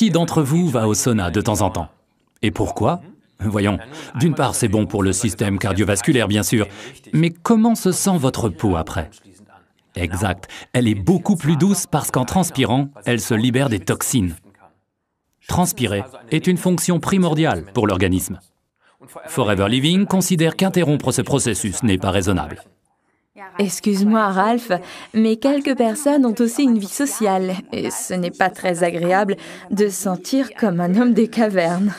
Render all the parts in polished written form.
Qui d'entre vous va au sauna de temps en temps? Et pourquoi? Voyons, d'une part, c'est bon pour le système cardiovasculaire, bien sûr, mais comment se sent votre peau après? Exact, elle est beaucoup plus douce parce qu'en transpirant, elle se libère des toxines. Transpirer est une fonction primordiale pour l'organisme. Forever Living considère qu'interrompre ce processus n'est pas raisonnable. Excuse-moi, Ralph, mais quelques personnes ont aussi une vie sociale et ce n'est pas très agréable de se sentir comme un homme des cavernes.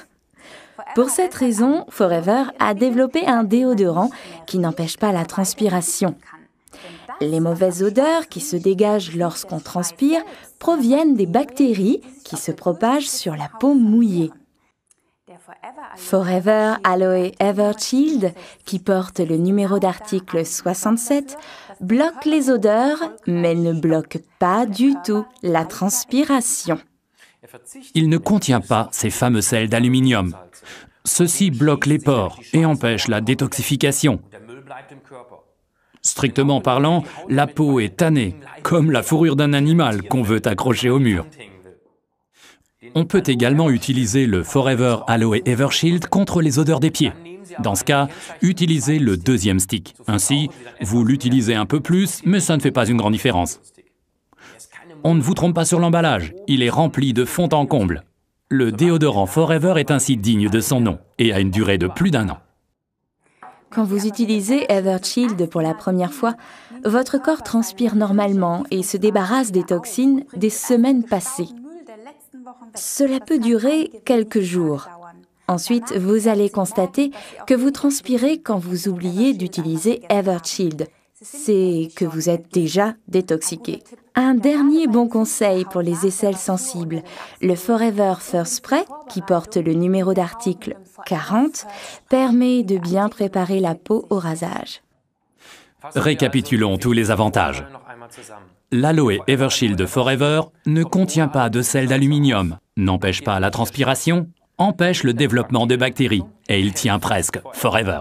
Pour cette raison, Forever a développé un déodorant qui n'empêche pas la transpiration. Les mauvaises odeurs qui se dégagent lorsqu'on transpire proviennent des bactéries qui se propagent sur la peau mouillée. Forever Aloe Evershield, qui porte le numéro d'article 67, bloque les odeurs, mais ne bloque pas du tout la transpiration. Il ne contient pas ces fameux sels d'aluminium. Ceux-ci bloquent les pores et empêchent la détoxification. Strictement parlant, la peau est tannée, comme la fourrure d'un animal qu'on veut accrocher au mur. On peut également utiliser le Forever Aloe Evershield contre les odeurs des pieds. Dans ce cas, utilisez le deuxième stick. Ainsi, vous l'utilisez un peu plus, mais ça ne fait pas une grande différence. On ne vous trompe pas sur l'emballage, il est rempli de fond en comble. Le déodorant Forever est ainsi digne de son nom et a une durée de plus d'1 an. Quand vous utilisez Evershield pour la première fois, votre corps transpire normalement et se débarrasse des toxines des semaines passées. Cela peut durer quelques jours. Ensuite, vous allez constater que vous transpirez quand vous oubliez d'utiliser Evershield. C'est que vous êtes déjà détoxiqué. Un dernier bon conseil pour les aisselles sensibles, le Forever First Spray, qui porte le numéro d'article 40, permet de bien préparer la peau au rasage. Récapitulons tous les avantages. L'Aloe Evershield Forever ne contient pas de sel d'aluminium, n'empêche pas la transpiration, empêche le développement de bactéries et il tient presque forever.